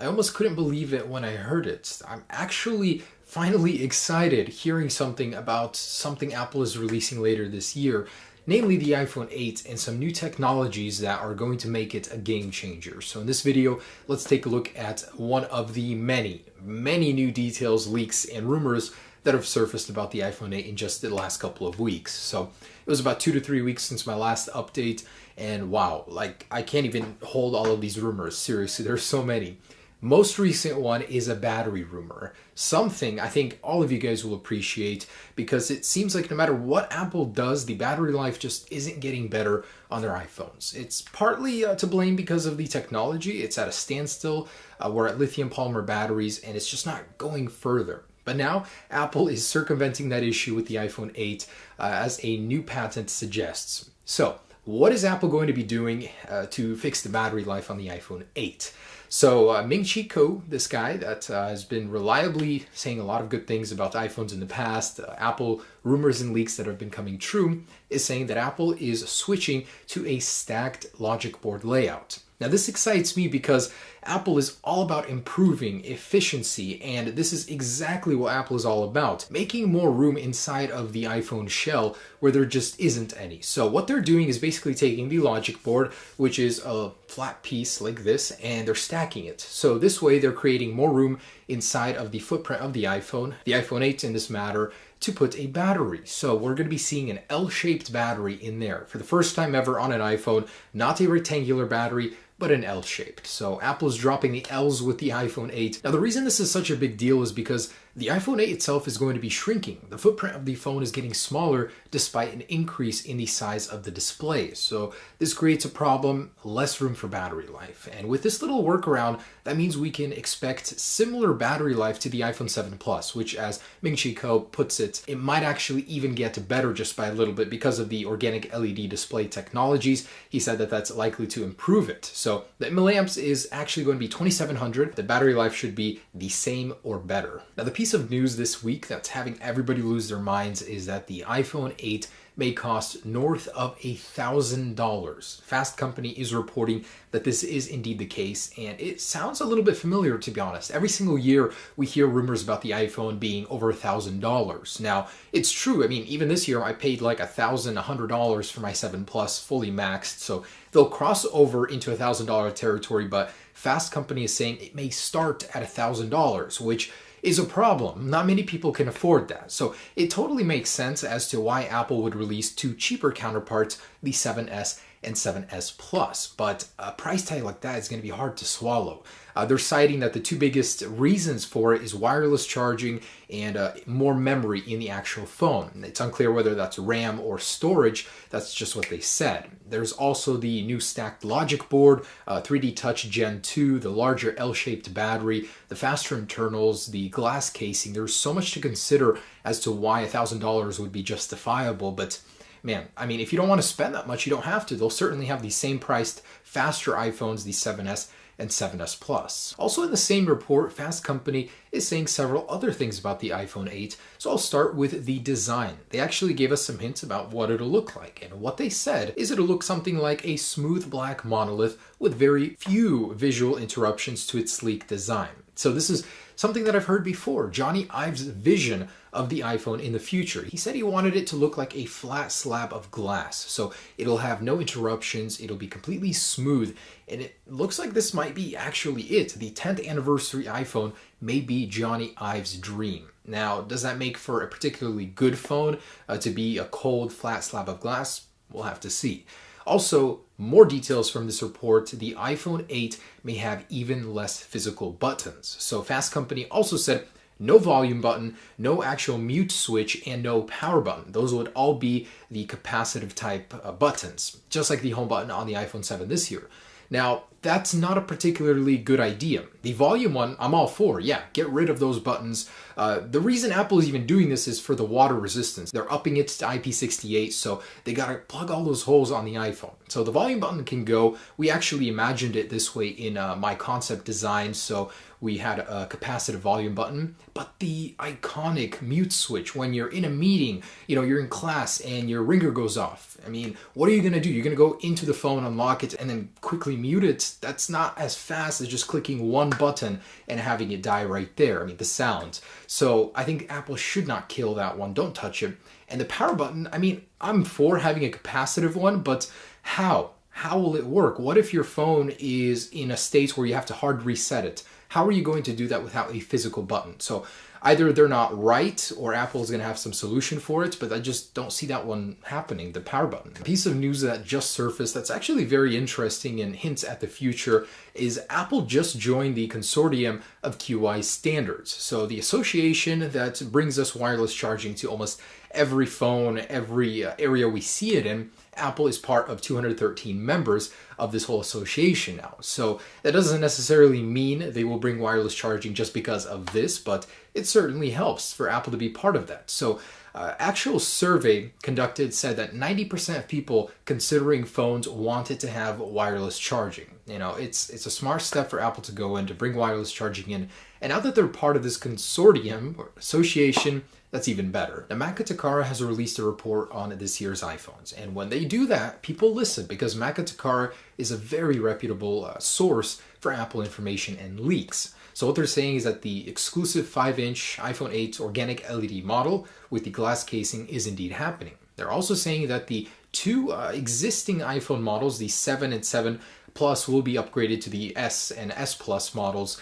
I almost couldn't believe it when I heard it. I'm actually finally excited hearing something about something Apple is releasing later this year, namely the iPhone 8 and some new technologies that are going to make it a game changer. So in this video, let's take a look at one of the many new details, leaks, and rumors that have surfaced about the iPhone 8 in just the last couple of weeks. So it was about 2 to 3 weeks since my last update, and wow, like I can't even hold all of these rumors. Seriously, there's so many. Most recent one is a battery rumor. Something I think all of you guys will appreciate because it seems like no matter what Apple does, the battery life just isn't getting better on their iPhones. It's partly to blame because of the technology. It's at a standstill. We're at lithium polymer batteries and it's just not going further. But now Apple is circumventing that issue with the iPhone 8 as a new patent suggests. So what is Apple going to be doing to fix the battery life on the iPhone 8? So Ming-Chi Kuo, this guy that has been reliably saying a lot of good things about iPhones in the past, Apple rumors and leaks that have been coming true, is saying that Apple is switching to a stacked logic board layout. Now this excites me because Apple is all about improving efficiency, and this is exactly what Apple is all about, making more room inside of the iPhone shell where there just isn't any. So what they're doing is basically taking the logic board, which is a flat piece like this, and they're stacking it. So this way they're creating more room inside of the footprint of the iPhone 8 in this matter, to put a battery. So we're going to be seeing an L-shaped battery in there for the first time ever on an iPhone, not a rectangular battery, but an L-shaped. So Apple's dropping the L's with the iPhone 8. Now the reason this is such a big deal is because the iPhone 8 itself is going to be shrinking. The footprint of the phone is getting smaller despite an increase in the size of the display. So this creates a problem, less room for battery life. And with this little workaround, that means we can expect similar battery life to the iPhone 7 Plus, which as Ming-Chi Kuo puts it, it might actually even get better just by a little bit because of the organic LED display technologies. He said that that's likely to improve it. So the milliamps is actually going to be 2700. The battery life should be the same or better. Now the piece of news this week that's having everybody lose their minds is that the iPhone 8 may cost north of $1,000. Fast Company is reporting that this is indeed the case, and it sounds a little bit familiar, to be honest. Every single year we hear rumors about the iPhone being over $1,000. Now, it's true. I mean, even this year I paid like $1,100 for my 7 Plus fully maxed, so they'll cross over into $1,000 territory, but Fast Company is saying it may start at $1,000, which is a problem. Not many people can afford that. So it totally makes sense as to why Apple would release two cheaper counterparts, the 7S and 7S Plus. But a price tag like that is going to be hard to swallow. They're citing that the two biggest reasons for it is wireless charging and more memory in the actual phone. It's unclear whether that's RAM or storage. That's just what they said. There's also the new stacked logic board, 3D Touch Gen 2, the larger L-shaped battery, the faster internals, the glass casing. There's so much to consider as to why $1,000 would be justifiable, but man, I mean, if you don't want to spend that much, you don't have to. They'll certainly have the same priced, faster iPhones, the 7S and 7S Plus. Also in the same report, Fast Company is saying several other things about the iPhone 8, so I'll start with the design. They actually gave us some hints about what it'll look like, and what they said is it'll look something like a smooth black monolith with very few visual interruptions to its sleek design. So this is something that I've heard before, Johnny Ive's vision of the iPhone in the future. He said he wanted it to look like a flat slab of glass, so it'll have no interruptions, it'll be completely smooth, and it looks like this might be actually it. The 10th anniversary iPhone may be Johnny Ive's dream. Now, does that make for a particularly good phone to be a cold, flat slab of glass? We'll have to see. Also, more details from this report, the iPhone 8 may have even less physical buttons. So Fast Company also said no volume button, no actual mute switch, and no power button. Those would all be the capacitive type buttons, just like the home button on the iPhone 7 this year. Now, that's not a particularly good idea. The volume one, I'm all for. Yeah, get rid of those buttons. The reason Apple is even doing this is for the water resistance. They're upping it to IP68, so they gotta plug all those holes on the iPhone. So the volume button can go. We actually imagined it this way in my concept design, so we had a capacitive volume button, but the iconic mute switch when you're in a meeting, you're in class and your ringer goes off. I mean, what are you gonna do? You're gonna go into the phone, unlock it, and then quickly mute it? that's not as fast as just clicking one button and having it die right there. I mean, the sound. So I think Apple should not kill that one. Don't touch it. And the power button, I mean, I'm for having a capacitive one, but how? How will it work? What if your phone is in a state where you have to hard reset it? How are you going to do that without a physical button? So either they're not right or Apple is going to have some solution for it, but I just don't see that one happening, the power button. A piece of news that just surfaced that's actually very interesting and hints at the future is Apple just joined the consortium of QI standards. So the association that brings us wireless charging to almost every phone, every area we see it in, Apple is part of 213 members of this whole association now. So that doesn't necessarily mean they will bring wireless charging just because of this, but it certainly helps for Apple to be part of that. So actual survey conducted said that 90% of people considering phones wanted to have wireless charging. You know, it's a smart step for Apple to go in to bring wireless charging in. And now that they're part of this consortium or association, that's even better. Now, Maca Takara has released a report on this year's iPhones. And when they do that, people listen because Maca Takara is a very reputable source for Apple information and leaks. So what they're saying is that the exclusive 5-inch iPhone 8 organic LED model with the glass casing is indeed happening. They're also saying that the two existing iPhone models, the 7 and 7 Plus, will be upgraded to the S and S Plus models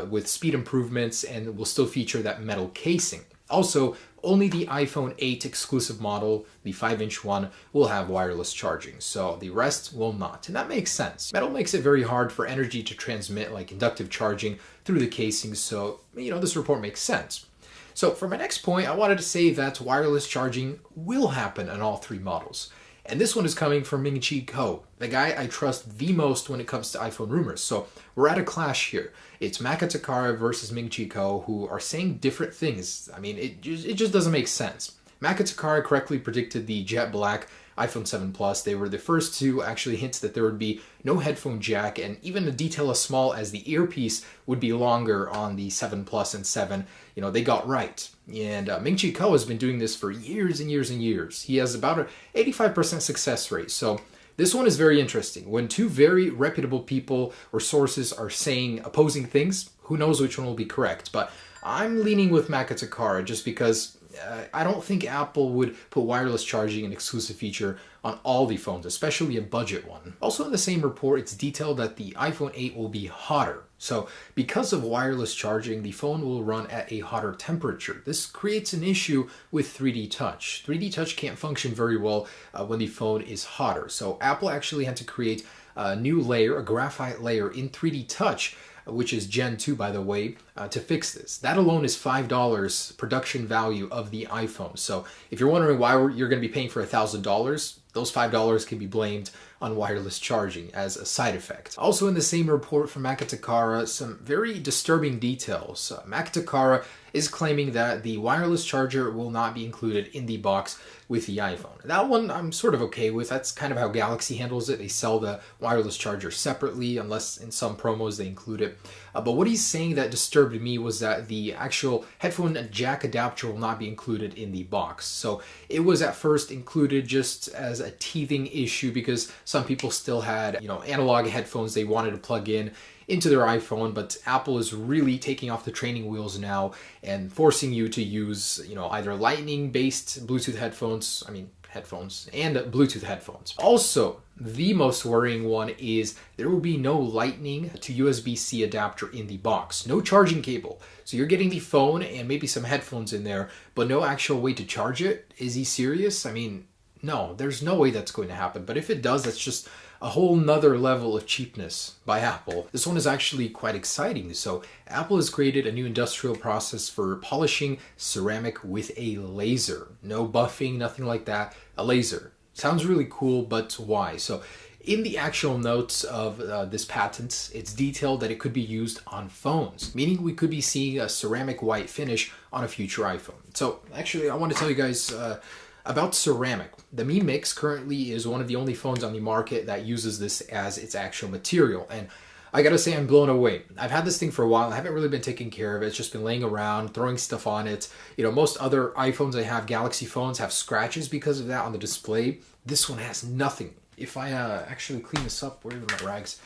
with speed improvements and will still feature that metal casing. Also, only the iPhone 8 exclusive model, the 5-inch one, will have wireless charging, so the rest will not. And that makes sense. Metal makes it very hard for energy to transmit like inductive charging through the casing, so, this report makes sense. So for my next point, I wanted to say that wireless charging will happen on all three models. And this one is coming from Ming-Chi Kuo, the guy I trust the most when it comes to iPhone rumors. So we're at a clash here. It's Maca Takara versus Ming-Chi Kuo, who are saying different things. I mean, it just doesn't make sense. Maca Takara correctly predicted the jet black iPhone 7 Plus. They were the first to actually hint that there would be no headphone jack, and even a detail as small as the earpiece would be longer on the 7 Plus and 7. They got right. And Ming-Chi Kuo has been doing this for years and years and years. He has about an 85% success rate. So this one is very interesting. When two very reputable people or sources are saying opposing things, who knows which one will be correct. But I'm leaning with Maca Takara just because I don't think Apple would put wireless charging an exclusive feature on all the phones, especially a budget one. Also in the same report, it's detailed that the iPhone 8 will be hotter. So because of wireless charging, the phone will run at a hotter temperature. This creates an issue with 3D Touch. 3D Touch can't function very well when the phone is hotter. So Apple actually had to create a new layer, a graphite layer in 3D Touch, which is Gen 2, by the way, to fix this. That alone is $5 production value of the iPhone. So if you're wondering why you're going to be paying for $1,000, those $5 can be blamed on wireless charging as a side effect. Also in the same report from Maca Takara, some very disturbing details. Maca Takara is claiming that the wireless charger will not be included in the box with the iPhone. That one I'm sort of okay with. That's kind of how Galaxy handles it. They sell the wireless charger separately, unless in some promos they include it. But what he's saying that disturbed me was that the actual headphone jack adapter will not be included in the box. So it was at first included just as a teething issue because some people still had, analog headphones they wanted to plug in into their iPhone, but Apple is really taking off the training wheels now and forcing you to use, either lightning-based Bluetooth headphones and Bluetooth headphones. Also, the most worrying one is there will be no lightning to USB-C adapter in the box. No charging cable. So you're getting the phone and maybe some headphones in there, but no actual way to charge it. Is he serious? No, there's no way that's going to happen. But if it does, that's just a whole nother level of cheapness by Apple. This one is actually quite exciting. So Apple has created a new industrial process for polishing ceramic with a laser. No buffing, nothing like that, a laser. Sounds really cool, but why? So in the actual notes of this patent, it's detailed that it could be used on phones, meaning we could be seeing a ceramic white finish on a future iPhone. So actually, I want to tell you guys about ceramic. The Mi Mix currently is one of the only phones on the market that uses this as its actual material. And I gotta say, I'm blown away. I've had this thing for a while. I haven't really been taking care of it. It's just been laying around, throwing stuff on it. Most other iPhones I have, Galaxy phones, have scratches because of that on the display. This one has nothing. If I actually clean this up, where are my rags?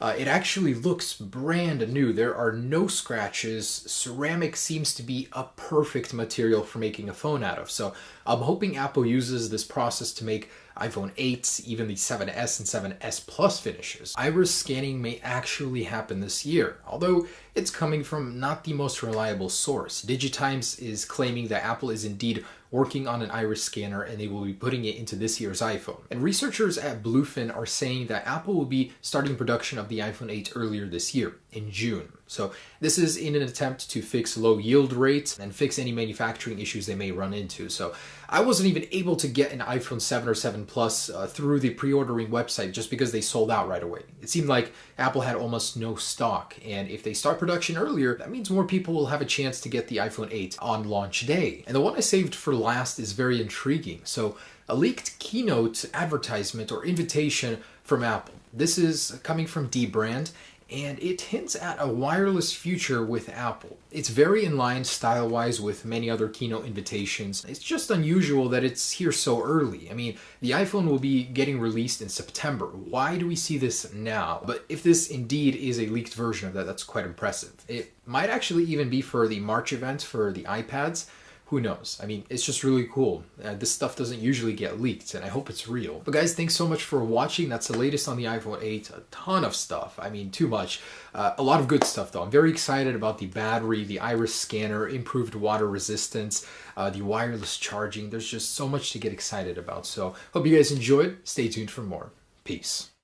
It actually looks brand new. There are no scratches. Ceramic seems to be a perfect material for making a phone out of. So I'm hoping Apple uses this process to make iPhone 8s, even the 7S and 7S Plus finishes. Iris scanning may actually happen this year, although it's coming from not the most reliable source. Digitimes is claiming that Apple is indeed working on an iris scanner and they will be putting it into this year's iPhone. And researchers at Bluefin are saying that Apple will be starting production of the iPhone 8 earlier this year, in June. So this is in an attempt to fix low yield rates and fix any manufacturing issues they may run into. So I wasn't even able to get an iPhone 7 or 7 Plus through the pre-ordering website just because they sold out right away. It seemed like Apple had almost no stock, and if they start production earlier, that means more people will have a chance to get the iPhone 8 on launch day. And the one I saved for last is very intriguing. So a leaked keynote advertisement or invitation from Apple. This is coming from Dbrand, and it hints at a wireless future with Apple. It's very in line style-wise with many other keynote invitations. It's just unusual that it's here so early. I mean, the iPhone will be getting released in September. Why do we see this now? But if this indeed is a leaked version of that, that's quite impressive. It might actually even be for the March event for the iPads. Who knows? I mean, it's just really cool. This stuff doesn't usually get leaked, and I hope it's real. But guys, thanks so much for watching. That's the latest on the iPhone 8. A ton of stuff. I mean, too much. A lot of good stuff, though. I'm very excited about the battery, the iris scanner, improved water resistance, the wireless charging. There's just so much to get excited about. So, hope you guys enjoyed. Stay tuned for more. Peace.